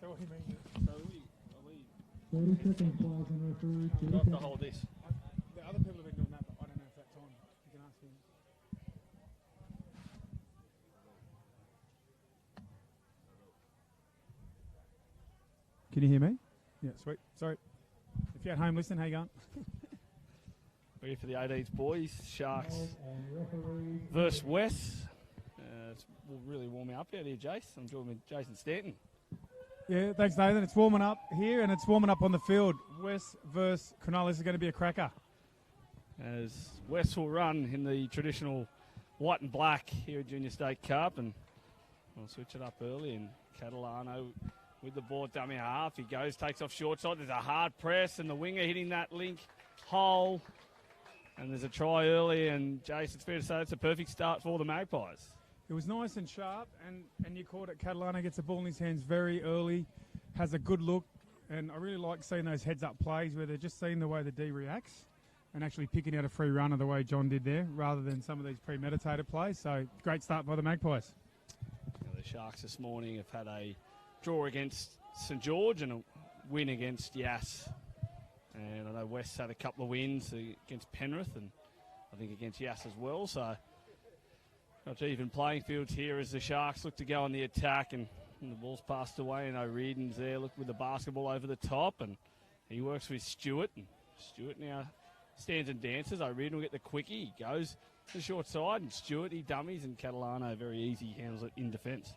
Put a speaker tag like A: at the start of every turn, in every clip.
A: So what do you mean?
B: So are we
C: 30 seconds, players and referee.
B: we'll have to hold this.
A: The other people have been doing that, but I don't know if that's on. You can ask him. Can you hear me? Yeah, sweet. Sorry. If you're at home, listen. How you going?
B: Ready for the 18th boys. Sharks versus West. It's really warming up out here, Jace. I'm joined with Jason Stanton.
A: Yeah, thanks, Nathan. It's warming up here, and it's warming up on the field. West versus Cronulla. This is going to be a cracker.
B: As West will run in the traditional white and black here at Junior State Cup, and we'll switch it up early. And Catalano with the ball dummy half. He goes, takes off short side. There's a hard press, and the winger hitting that link hole. And there's a try early, and Jace, it's fair to say it's a perfect start for the Magpies.
A: It was nice and sharp, and you caught it. Catalano gets the ball in his hands very early, has a good look, and I really like seeing those heads-up plays where they're just seeing the way the D reacts and actually picking out a free runner the way John did there, rather than some of these premeditated plays. So, great start by the Magpies.
B: The Sharks this morning have had a draw against St George and a win against Yass. And I know West had a couple of wins against Penrith and I think against Yass as well. So, not even playing fields here as the Sharks look to go on the attack, and the ball's passed away, and O'Riordan's there, look with the basketball over the top, and he works with Stewart, and Stewart now stands and dances. O'Riordan will get the quickie, he goes to the short side, and Stewart, he dummies, and Catalano very easy handles it in defence.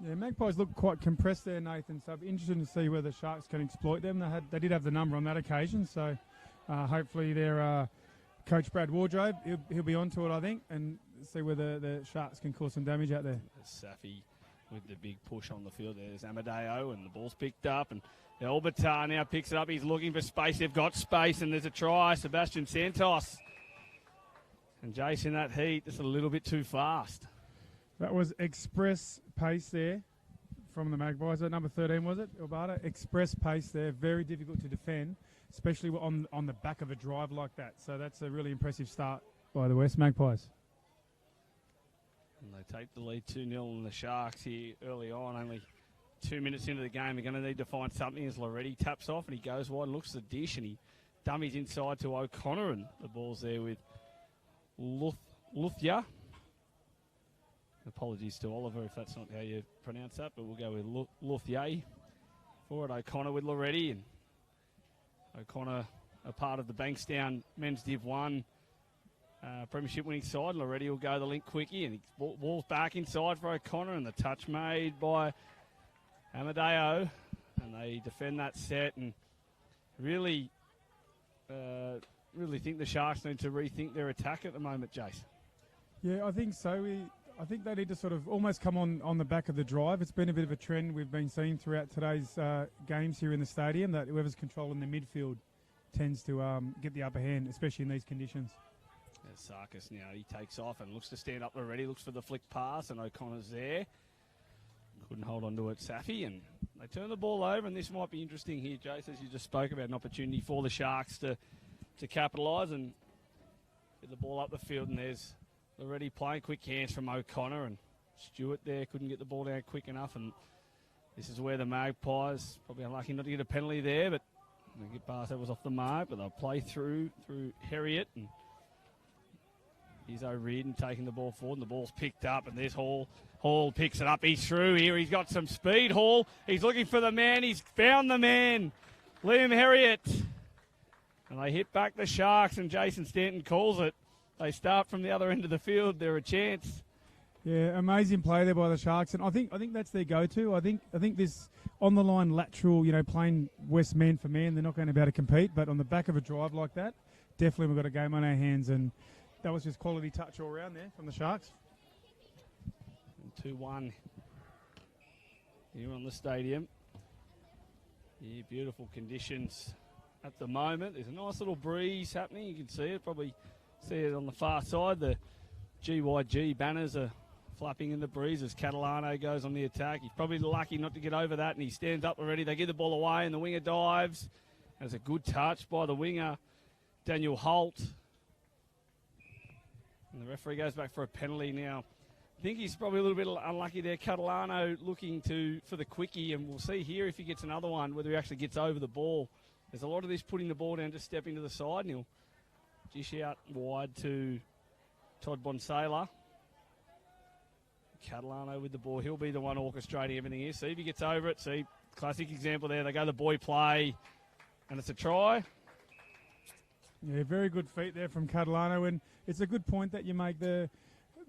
A: Yeah, Magpies look quite compressed there, Nathan, so I'm interested to see whether the Sharks can exploit them. They did have the number on that occasion, so hopefully their coach Brad Wardrobe, he'll be onto it, I think, and see whether the Sharks can cause some damage out there.
B: Safi with the big push on the field. There's Amadeo, and the ball's picked up, and Elbertar now picks it up. He's looking for space. They've got space, and there's a try. Sebastian Santos. And Jason, that heat, just a little bit too fast.
A: That was express pace there from the Magpies. That number 13, was it, Elbertar? Express pace there. Very difficult to defend, especially on the back of a drive like that. So that's a really impressive start by the West Magpies.
B: And they take the lead 2-0 on the Sharks here early on. Only 2 minutes into the game. They're going to need to find something as Loretti taps off and he goes wide and looks at the dish and he dummies inside to O'Connor, and the ball's there with Luthia. Apologies to Oliver if that's not how you pronounce that, but we'll go with Luthia for it. O'Connor with Loretti, and O'Connor a part of the Bankstown Men's Div 1 premiership winning side. Loretti will go the link quickie, and he ball's back inside for O'Connor, and the touch made by Amadeo, and they defend that set and really think the Sharks need to rethink their attack at the moment, Jace.
A: Yeah, I think so. I think they need to sort of almost come on the back of the drive. It's been a bit of a trend we've been seeing throughout today's games here in the stadium, that whoever's controlling the midfield tends to get the upper hand, especially in these conditions.
B: There's Sarkis now. He takes off and looks to stand up already, looks for the flick pass, and O'Connor's there. Couldn't hold on to it, Safi, and they turn the ball over, and this might be interesting here, Jace, as you just spoke about, an opportunity for the Sharks to capitalise and get the ball up the field, and there's already playing quick hands from O'Connor, and Stewart there couldn't get the ball down quick enough, and this is where the Magpies probably unlucky not to get a penalty there, but they get past that was off the mark, but they'll play through Harriet, and here's O'Riordan taking the ball forward, and the ball's picked up, and there's Hall. Hall picks it up, he's through here, he's got some speed, Hall, he's looking for the man, he's found the man, Liam Harriet, and they hit back the Sharks, and Jason Stanton calls it. They start from the other end of the field. They're a chance.
A: Yeah, amazing play there by the Sharks, and I think that's their go-to. I think this on the line lateral, playing West man for man, they're not going to be able to compete. But on the back of a drive like that, definitely we've got a game on our hands, and that was just quality touch all around there from the Sharks.
B: 2-1 here on the stadium. Yeah, beautiful conditions at the moment. There's a nice little breeze happening. You can see it probably. See it on the far side. The GYG banners are flapping in the breeze as Catalano goes on the attack. He's probably lucky not to get over that, and he stands up already. They give the ball away, and the winger dives. There's a good touch by the winger, Daniel Holt. And the referee goes back for a penalty now I think he's probably a little bit unlucky there. Catalano looking for the quickie, and we'll see here if he gets another one, whether he actually gets over the ball. There's a lot of this putting the ball down, just stepping to the side, and he'll dish out wide to Todd Bonsaler. Catalano with the ball. He'll be the one orchestrating everything here. See if he gets over it. See, classic example there. They go the boy play, and it's a try.
A: Yeah, very good feet there from Catalano, and it's a good point that you make. The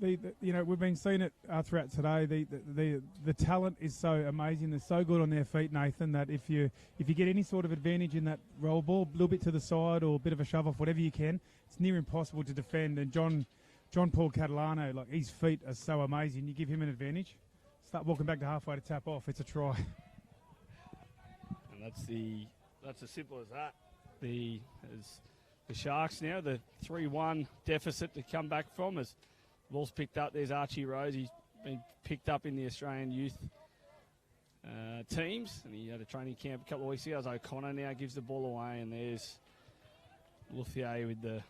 A: you know, we've been seeing it throughout today. The talent is so amazing. They're so good on their feet, Nathan, that if you get any sort of advantage in that roll ball, a little bit to the side or a bit of a shove off, whatever you can, it's near impossible to defend. And John Paul Catalano, like, his feet are so amazing. You give him an advantage, start walking back to halfway to tap off. It's a try.
B: And that's as simple as that. The Sharks now, the 3-1 deficit to come back from as ball's picked up. There's Archie Rose. He's been picked up in the Australian youth teams, and he had a training camp a couple of weeks ago. As O'Connor now gives the ball away, and there's Luthier with the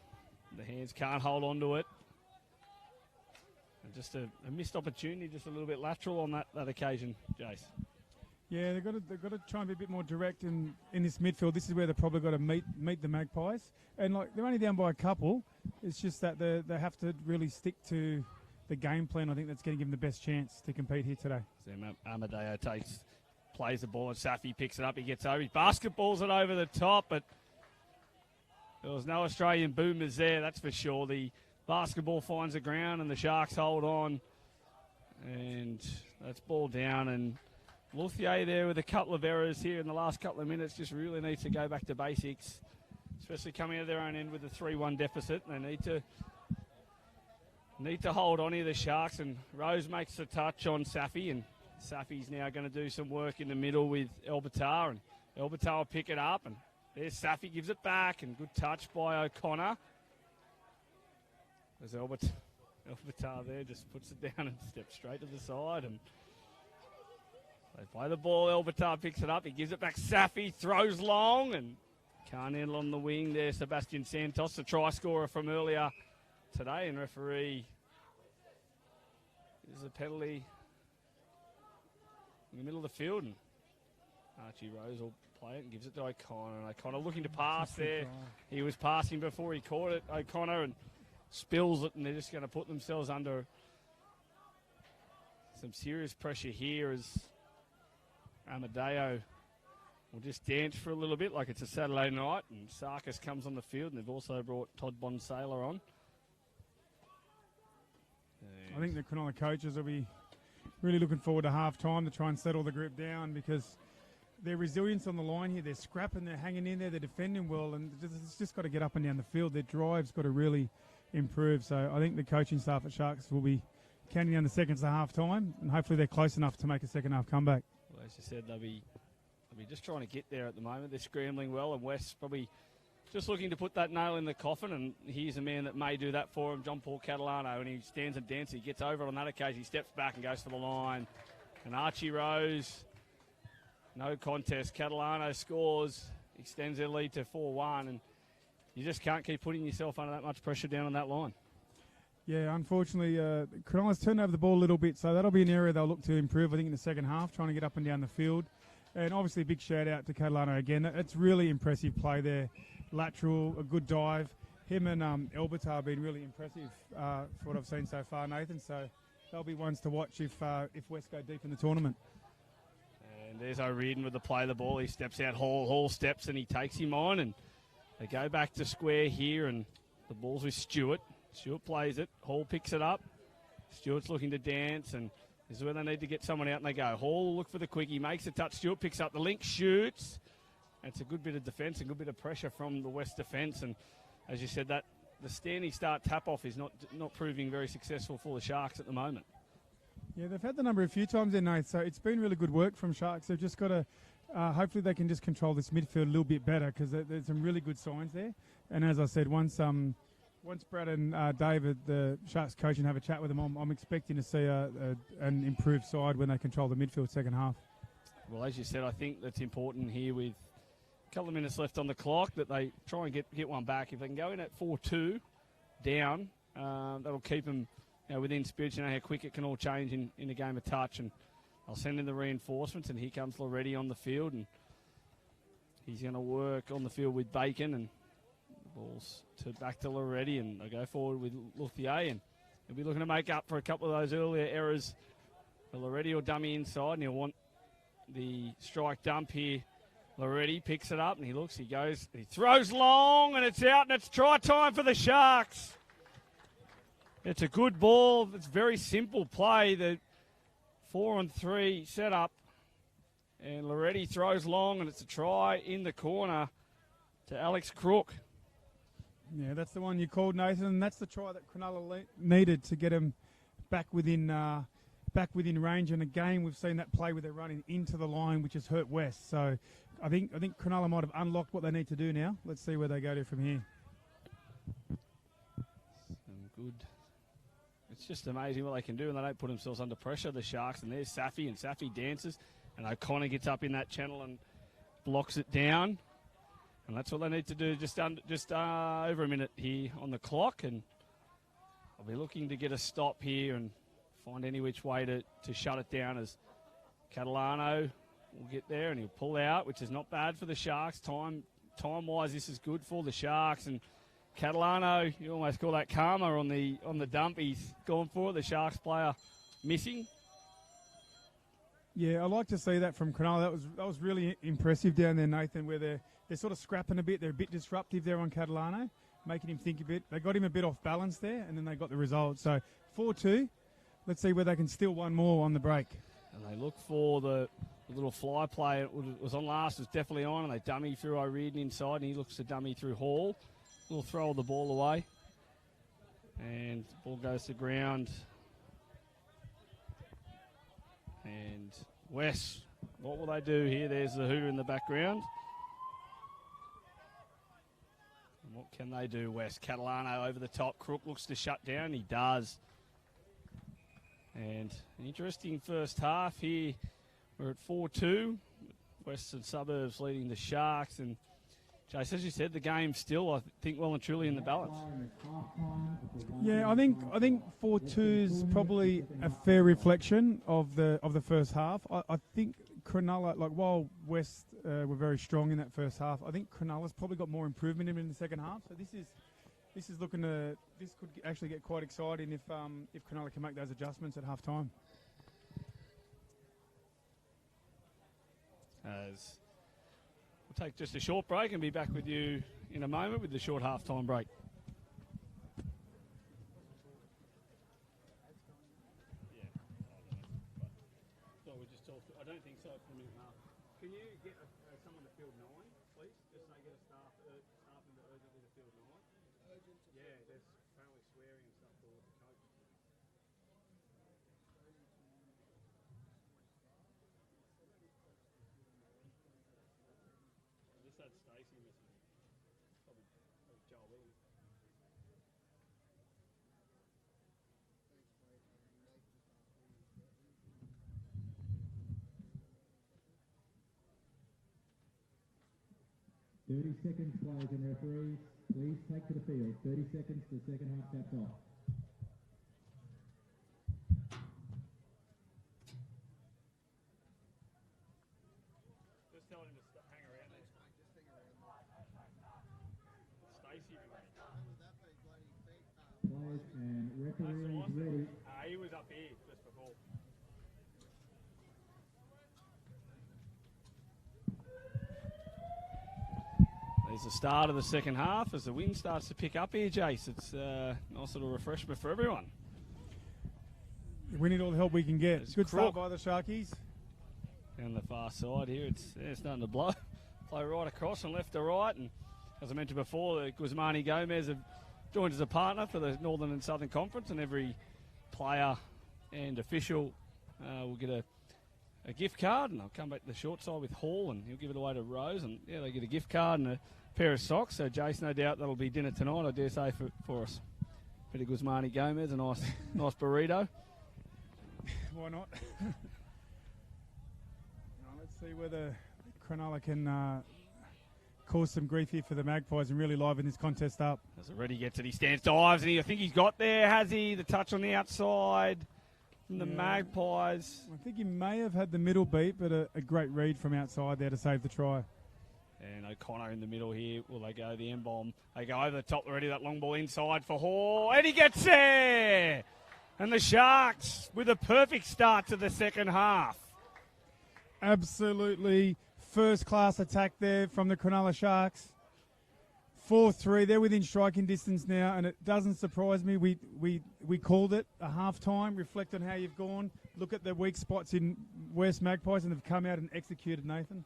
B: hands. Can't hold on to it. And just a missed opportunity, just a little bit lateral on that occasion, Jace.
A: Yeah, they've got to try and be a bit more direct in this midfield. This is where they've probably got to meet the Magpies. And, like, they're only down by a couple. It's just that they have to really stick to the game plan. I think that's going to give them the best chance to compete here today.
B: So Amadeo plays the ball, and Safi picks it up. He gets over. He basketballs it over the top, but there was no Australian boomers there, that's for sure. The basketball finds the ground, and the Sharks hold on. And that's ball down, and Luthier there with a couple of errors here in the last couple of minutes. Just really needs to go back to basics, especially coming out of their own end with a 3-1 deficit. They need to hold on here, the Sharks, and Rose makes the touch on Safi, and Safi's now going to do some work in the middle with Elbatar, and Elbatar will pick it up, and there's Safi, gives it back, and good touch by O'Connor. There's Elbatar there, just puts it down and steps straight to the side, and they play the ball. Elbatar picks it up. He gives it back. Safi throws long and can't handle on the wing there. Sebastian Santos, the try scorer from earlier today, and referee is a penalty in the middle of the field. And Archie Rose will play it and gives it to O'Connor. And O'Connor looking to pass there. He was passing before he caught it, O'Connor, and spills it, and they're just going to put themselves under some serious pressure here as Amadeo will just dance for a little bit like it's a Saturday night, and Sarkis comes on the field, and they've also brought Todd Bonsaler on.
A: I think the Cronulla coaches will be really looking forward to half-time to try and settle the group down, because their resilience on the line here, they're scrapping, they're hanging in there, they're defending well, and it's just got to get up and down the field. Their drive's got to really improve. So I think the coaching staff at Sharks will be counting down the seconds to half-time, and hopefully they're close enough to make a second-half comeback.
B: Well, as you said, they'll be just trying to get there at the moment. They're scrambling well, and West's probably just looking to put that nail in the coffin, and here's a man that may do that for him, John Paul Catalano, and he stands and dances. He gets over it on that occasion. He steps back and goes for the line. And Archie Rose, no contest. Catalano scores, extends their lead to 4-1, and you just can't keep putting yourself under that much pressure down on that line.
A: Yeah, unfortunately, Cronulla's turned over the ball a little bit, so that'll be an area they'll look to improve, I think, in the second half, trying to get up and down the field. And obviously a big shout-out to Catalano again. It's really impressive play there. Lateral, a good dive. Him and Elbatar have been really impressive for what I've seen so far, Nathan. So they'll be ones to watch if West go deep in the tournament.
B: And there's O'Riordan with the play of the ball. He steps out. Hall steps and he takes him on. And they go back to square here, and the ball's with Stewart. Stewart plays it. Hall picks it up. Stewart's looking to dance, and this is where they need to get someone out, and they go. Hall will look for the quickie, makes a touch. Stewart picks up the link, shoots. And it's a good bit of defence, a good bit of pressure from the West defence. And as you said, that the standing start tap-off is not proving very successful for the Sharks at the moment.
A: Yeah, they've had the number a few times there, Nate, so it's been really good work from Sharks. They've just got to, hopefully they can just control this midfield a little bit better, because there's some really good signs there. And as I said, once Brad and David, the Sharks coach, and have a chat with them, I'm expecting to see an improved side when they control the midfield second half.
B: Well, as you said, I think that's important here with a couple of minutes left on the clock, that they try and get one back. If they can go in at 4-2 down, that'll keep them within spirits, how quick it can all change in a game of touch. And I'll send in the reinforcements, and here comes Loretti on the field, and he's going to work on the field with Bacon, and the ball's back to Loretti, and they go forward with Luthier, and he'll be looking to make up for a couple of those earlier errors. Loretti will dummy inside, and he'll want the strike dump here. Loretti picks it up, and he looks, he goes, he throws long, and it's out, and it's try time for the Sharks. It's a good ball. It's very simple play. The 4-on-3 setup, and Loretti throws long, and it's a try in the corner to Alex Crook.
A: Yeah, that's the one you called, Nathan, and that's the try that Cronulla needed to get him back within range. And again, we've seen that play where they're running into the line, which has hurt West. So I think Cronulla might have unlocked what they need to do now. Let's see where they go to from here.
B: Good. It's just amazing what they can do, and they don't put themselves under pressure, the Sharks. And there's Safi, and Safi dances, and O'Connor gets up in that channel and blocks it down. And that's what they need to do, just over a minute here on the clock. And I'll be looking to get a stop here and find any which way to shut it down, as Catalano will get there and he'll pull out, which is not bad for the Sharks. Time-wise, this is good for the Sharks. And Catalano, you almost call that karma on the dump. He's gone for it. The Sharks player missing.
A: Yeah, I like to see that from Cronulla. That was really impressive down there, Nathan, where they're sort of scrapping a bit. They're a bit disruptive there on Catalano, making him think a bit. They got him a bit off balance there, and then they got the result. So 4-2. Let's see where they can steal one more on the break.
B: And they look for the little fly play. It was on last. It was definitely on, and they dummy through O'Riordan inside, and he looks to dummy through Hall. We'll throw the ball away. And the ball goes to ground. And West, what will they do here? There's the hooter in the background. And what can they do, West? Catalano over the top. Crook looks to shut down. He does. And an interesting first half here. We're at 4-2. Western Suburbs leading the Sharks. And Jace, as you said, the game's still, I think, well and truly in the balance.
A: Yeah, I think 4-2 is probably a fair reflection of the first half. I think Cronulla, while West were very strong in that first half, I think Cronulla's probably got more improvement in the second half. So this could actually get quite exciting if Cronulla can make those adjustments at half time.
B: As we'll take just a short break and be back with you in a moment with the short half-time break. Yeah. So we just talked. I don't think so for a minute and a half. Can you get someone to field 9, please? Just say get a staff member urgently to field 9. Urgent. Yeah, there's apparently swearing and stuff for the coach. Just had Stacey missing. Probably Joel Williams.
C: Seconds, players and referees. Please take to the field. 30 seconds to the second half taps off.
B: Just tell him to hang around there. Stacey.
C: Players and referees ready.
B: He was up here just before. There's the start of the second half as the wind starts to pick up here, Jace. It's a nice little refreshment for everyone.
A: We need all the help we can get.
B: It's
A: Good
B: Crook.
A: start by the Sharkies.
B: Down the far side here, it's starting to blow. Play right across and left to right. And as I mentioned before, the Guzmani Gomez have joined as a partner for the Northern and Southern Conference, and every player and official will get a gift card, and I'll come back to the short side with Hall, and he'll give it away to Rose, and yeah, they get a gift card and a pair of socks. So Jace, no doubt that'll be dinner tonight, I dare say, for us. Bit of Guzmani Gomez, a nice burrito.
A: Why not? Let's see whether Cronulla can cause some grief here for the Magpies and really liven this contest up.
B: As already gets it, he stands, dives, and I think he's got there, has he? The touch on the outside from the Magpies.
A: I think he may have had the middle beat, but a great read from outside there to save the try.
B: And O'Connor in the middle here. Will they go the M-bomb? They go over the top already. That long ball inside for Hall. And he gets there! And the Sharks with a perfect start to the second half.
A: Absolutely first-class attack there from the Cronulla Sharks. 4-3. They're within striking distance now, and it doesn't surprise me. We called it a half-time. Reflect on how you've gone. Look at the weak spots in West Magpies, and they've come out and executed, Nathan.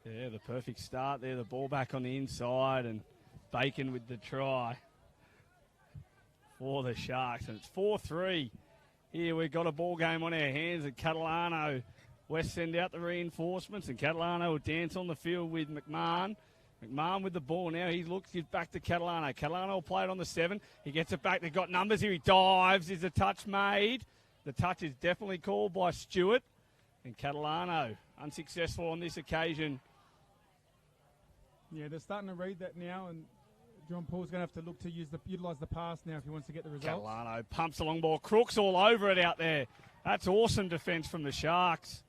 B: Yeah, the perfect start there. The ball back on the inside, and Bacon with the try for the Sharks. And it's 4-3. Here we've got a ball game on our hands, and Catalano. West send out the reinforcements, and Catalano will dance on the field with McMahon. McMahon with the ball now. He looks, he's back to Catalano. Catalano will play it on the 7. He gets it back. They've got numbers here. He dives. Is the touch made? The touch is definitely called by Stewart. And Catalano, unsuccessful on this occasion.
A: Yeah, they're starting to read that now, and John Paul's going to have to look to utilise the pass now if he wants to get the results.
B: Catalano pumps the long ball. Crooks all over it out there. That's awesome defence from the Sharks.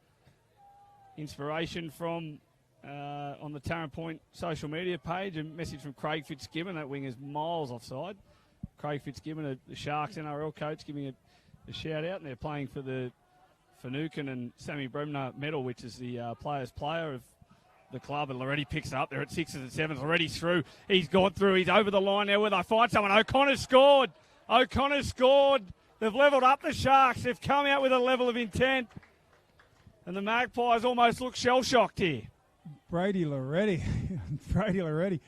B: Inspiration from on the Tarrant Point social media page. A message from Craig Fitzgibbon. That wing is miles offside. Craig Fitzgibbon, the Sharks NRL coach, giving a shout out. And they're playing for the Finucane and Sammy Bremner medal, which is the player's player of the club, and already picks it up. They're at 6s and 7s, already through. He's gone through. He's over the line now where they find someone. O'Connor scored. O'Connor scored. They've levelled up the Sharks. They've come out with a level of intent. And the Magpies almost look shell-shocked here.
A: Brady Loretti. Brady Loretti.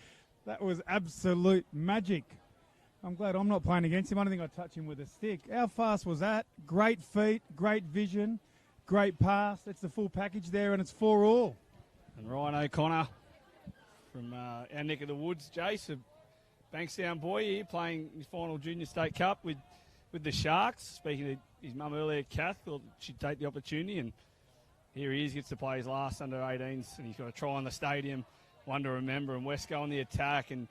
A: That was absolute magic. I'm glad I'm not playing against him. I don't think I'd touch him with a stick. How fast was that? Great feet, great vision, great pass. It's the full package there, and it's 4-all.
B: And Ryan O'Connor from our neck of the woods, Jace, a Bankstown boy here, playing his final Junior State Cup with the Sharks. Speaking to his mum earlier, Kath, thought she'd take the opportunity, and here he is, gets to play his last under-18s, and he's got a try on the stadium, one to remember, and West go on the attack, and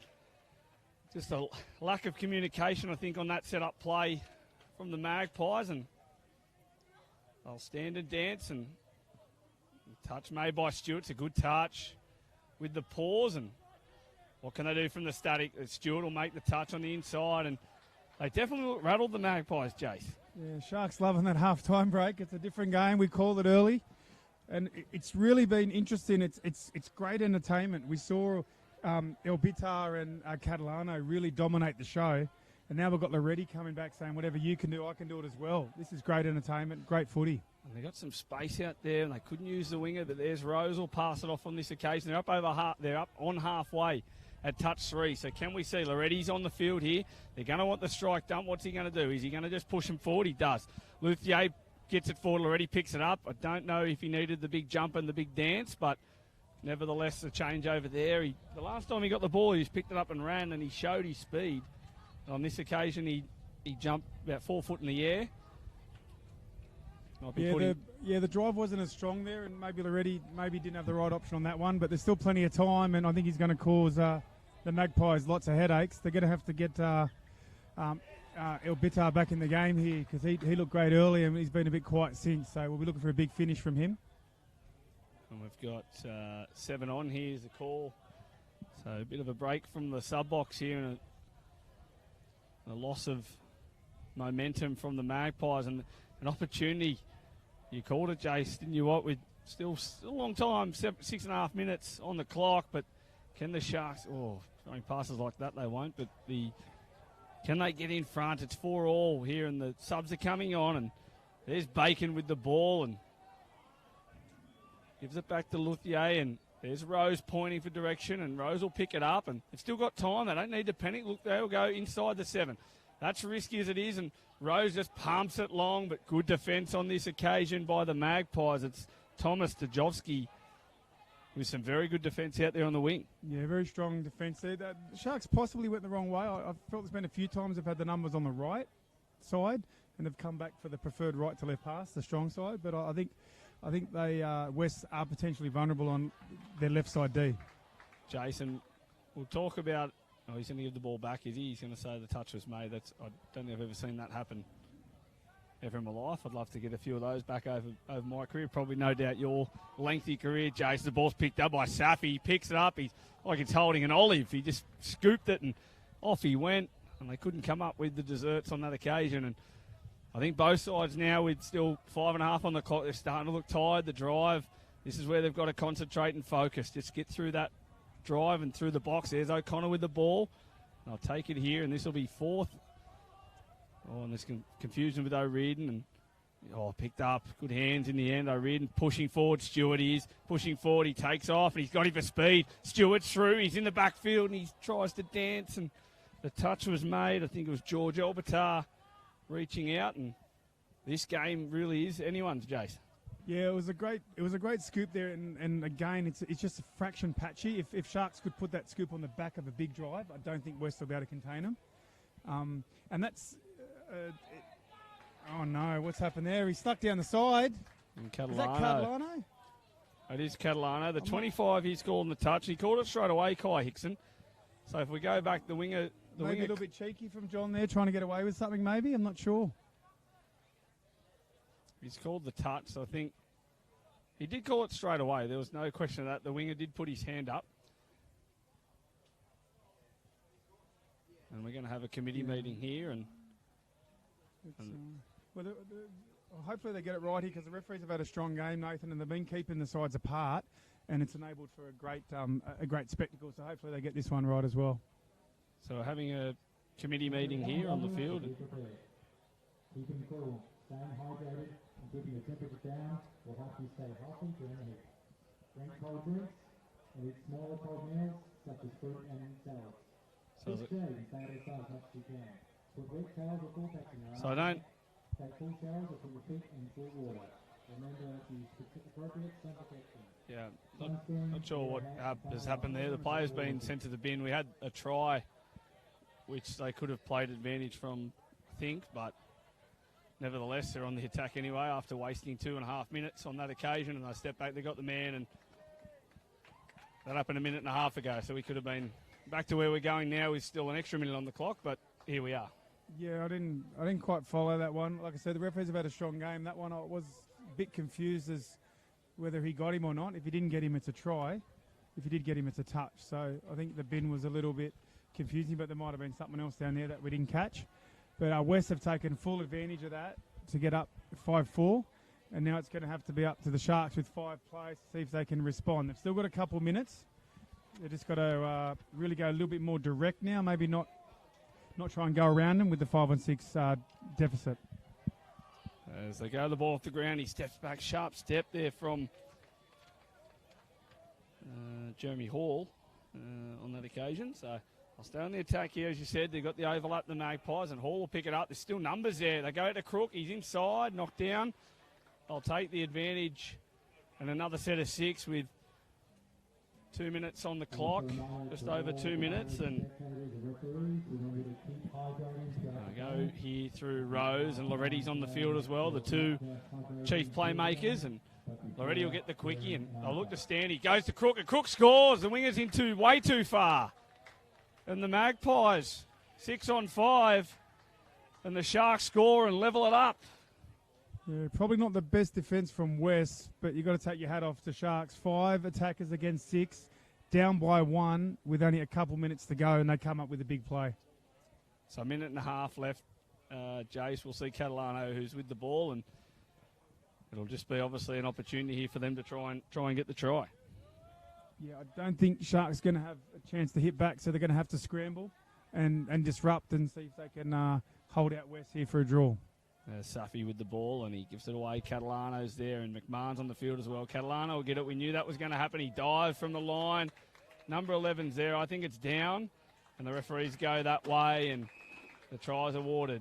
B: just a lack of communication, I think, on that set-up play from the Magpies, and they'll stand and dance, and touch made by Stewart. It's a good touch with the paws, and what can they do from the static? Stewart will make the touch on the inside, and they definitely rattled the Magpies, Jace.
A: Yeah, Sharks loving that half-time break. It's a different game. We called it early, and it's really been interesting. It's great entertainment. We saw El Bitar and Catalano really dominate the show, and now we've got Loretti coming back saying, whatever you can do, I can do it as well. This is great entertainment, great footy.
B: And they got some space out there, and they couldn't use the winger, but there's Rose will pass it off on this occasion. They're up over half. They're up on halfway at touch 3. So can we see Loretti's on the field here? They're going to want the strike done. What's he going to do? Is he going to just push him forward? He does. Luthier gets it forward. Loretti picks it up. I don't know if he needed the big jump and the big dance, but nevertheless, the change over there. The last time he got the ball, he just picked it up and ran, and he showed his speed. On this occasion, he jumped about 4 foot in the air.
A: The drive wasn't as strong there, and maybe Loretti didn't have the right option on that one, but there's still plenty of time, and I think he's going to cause the Magpies lots of headaches. They're going to have to get El Bitar back in the game here, because he looked great early, and he's been a bit quiet since, so we'll be looking for a big finish from him.
B: And we've got 7 on. Here's the call. So a bit of a break from the sub-box here, and a loss of momentum from the Magpies, and an opportunity. You called it, Jace, didn't you? What, with still a long time, 6.5 minutes on the clock, but can the Sharks, throwing passes like that they won't, but can they get in front? It's 4-all here, and the subs are coming on, and there's Bacon with the ball, and gives it back to Luthier, and there's Rose pointing for direction, and Rose will pick it up, and they've still got time. They don't need to panic. Look, they'll go inside the 7. That's risky as it is, and Rose just pumps it long, but good defence on this occasion by the Magpies. It's Thomas Dajovski with some very good defence out there on the wing.
A: Yeah, very strong defence there. The Sharks possibly went the wrong way. I felt there's been a few times they've had the numbers on the right side, and they've come back for the preferred right to left pass, the strong side. But I think they West are potentially vulnerable on their left side D.
B: Jason, we'll talk about... Oh, he's going to give the ball back, is he? He's going to say the touch was made. I don't think I've ever seen that happen ever in my life. I'd love to get a few of those back over my career. Probably, no doubt, your lengthy career, Jason. The ball's picked up by Safi. He picks it up. He's like it's holding an olive. He just scooped it and off he went. And they couldn't come up with the desserts on that occasion. And I think both sides now, with still 5.5 on the clock, they're starting to look tired. The drive, this is where they've got to concentrate and focus. Just get through that drive and through the box. There's O'Connor with the ball. I'll take it here, and this will be fourth. Oh, and there's confusion with O'Riordan. And picked up. Good hands in the end. O'Riordan pushing forward. Stewart is pushing forward. He takes off, and he's got him for speed. Stewart's through. He's in the backfield, and he tries to dance, and the touch was made. I think it was George Albertar reaching out, and this game really is anyone's, Jace.
A: Yeah, it was a great scoop there, and again, it's just a fraction patchy. If Sharks could put that scoop on the back of a big drive, I don't think West will be able to contain them. And that's, oh no, what's happened there? He's stuck down the side.
B: And
A: Is that Catalano?
B: It is Catalano. The 25 he's called in the touch. He called it straight away, Kai Hickson. So if we go back, the winger...
A: Maybe a little bit cheeky from John there, trying to get away with something maybe. I'm not sure.
B: He's called the touch, so I think he did call it straight away. There was no question of that. The winger did put his hand up. And we're going to have a committee meeting here.
A: Hopefully they get it right here, because the referees have had a strong game, Nathan, and they've been keeping the sides apart, and it's enabled for a great spectacle. So hopefully they get this one right as well.
B: So we're having a committee meeting here on the field.
C: Keeping cool, staying hydrated, and keeping the temperature down will help you stay healthy during the heat. Drink cold drinks and eat smaller cold meals such as fruit and salads. Each day, stay outside as much as you can. Put wet towels or full packs in your
B: So I don't...
C: Take full showers or put your feet in cool water. Remember to use appropriate sun protection.
B: Yeah, not sure what has happened there. The player's been sent to the bin. We had a try, which they could have played advantage from, I think, but nevertheless, they're on the attack anyway after wasting 2.5 minutes on that occasion, and they step back. They got the man, and that happened a minute and a half ago, so we could have been back to where we're going now with still an extra minute on the clock, but here we are.
A: Yeah, I didn't quite follow that one. Like I said, the referees have had a strong game. That one I was a bit confused as whether he got him or not. If he didn't get him, it's a try. If he did get him, it's a touch. So I think the bin was a little bit confusing, but there might have been something else down there that we didn't catch. But West have taken full advantage of that to get up 5-4, and now it's going to have to be up to the Sharks with 5 plays to see if they can respond. They've still got a couple minutes. They've just got to really go a little bit more direct now, maybe not try and go around them with the 5-6 deficit.
B: As they go the ball off the ground, he steps back, sharp step there from Jeremy Hall on that occasion. So I'll stay on the attack here, as you said. They've got the overlap, the Magpies, and Hall will pick it up. There's still numbers there. They go to Crook. He's inside, knocked down. They'll take the advantage, and another set of 6 with 2 minutes on the clock, just over 2 minutes, and I go here through Rose, and Loretti's on the field as well, the two chief playmakers, and Loretti will get the quickie, and they'll look to stand. He goes to Crook, and Crook scores. The winger's into way too far, and the Magpies 6 on 5, and the Sharks score and level it up.
A: Yeah, probably not the best defence from West, but you've got to take your hat off to Sharks. 5 attackers against 6, down by 1 with only a couple minutes to go, and they come up with a big play.
B: So a minute and a half left. Jace, we'll see Catalano, who's with the ball, and it'll just be obviously an opportunity here for them to try and get the try.
A: Yeah, I don't think Sharks going to have a chance to hit back, so they're going to have to scramble and disrupt and see if they can hold out West here for a draw.
B: Safi with the ball, and he gives it away. Catalano's there, and McMahon's on the field as well. Catalano will get it. We knew that was going to happen. He dived from the line. Number 11's there. I think it's down, and the referees go that way, and the try's awarded.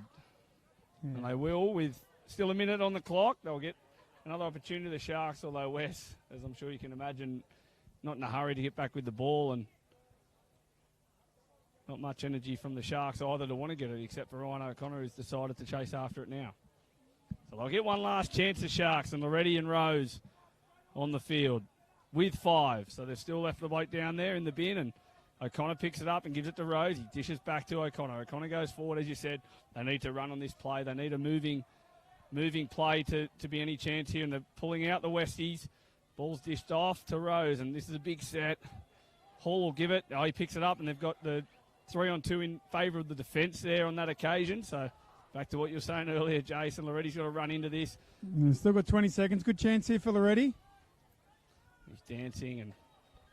B: Yeah. And they will, with still a minute on the clock. They'll get another opportunity, the Sharks, although West, as I'm sure you can imagine, not in a hurry to get back with the ball, and not much energy from the Sharks either to want to get it, except for Ryan O'Connor, who's decided to chase after it now. So they'll get one last chance, the Sharks, and Loretti and Rose on the field. with 5. So they've still left the weight down there in the bin, and O'Connor picks it up and gives it to Rose. He dishes back to O'Connor. O'Connor goes forward, as you said. They need to run on this play. They need a moving play to be any chance here, and they're pulling out the Westies. Ball's dished off to Rose, and this is a big set. Hall will give it. Oh, he picks it up, and they've got the 3-on-2 in favour of the defence there on that occasion. So back to what you were saying earlier, Jason. Loretti's got to run into this.
A: Still got 20 seconds. Good chance here for Loretti.
B: He's dancing, and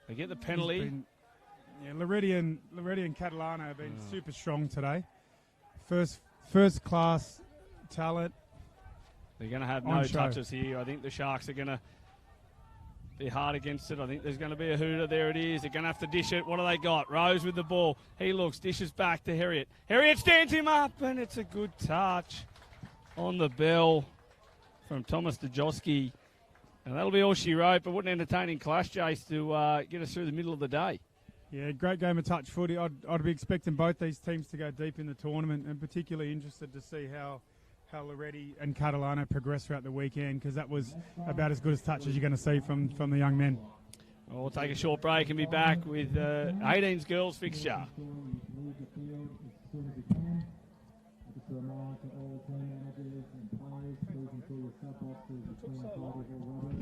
B: they get the penalty.
A: Loretti and Catalano have been super strong today. First class talent.
B: They're going to have no touches here. I think the Sharks are going to be hard against it. I think there's going to be a hooter. There it is. They're going to have to dish it. What do they got? Rose with the ball. He looks, dishes back to Herriot. Herriot stands him up, and it's a good touch on the bell from Thomas Dejowski. And that'll be all she wrote, but what an entertaining clash, Jace, to get us through the middle of the day.
A: Yeah, great game of touch footy. I'd be expecting both these teams to go deep in the tournament, and particularly interested to see how Loretti and Catalano progress throughout the weekend, because that was about as good as touch as you're going to see from the young men.
B: Well, we'll take a short break and be back with 18's girls fixture.
C: Just a reminder to all team managers and players, please ensure your sub boxes are clean, tidy, all rubbish.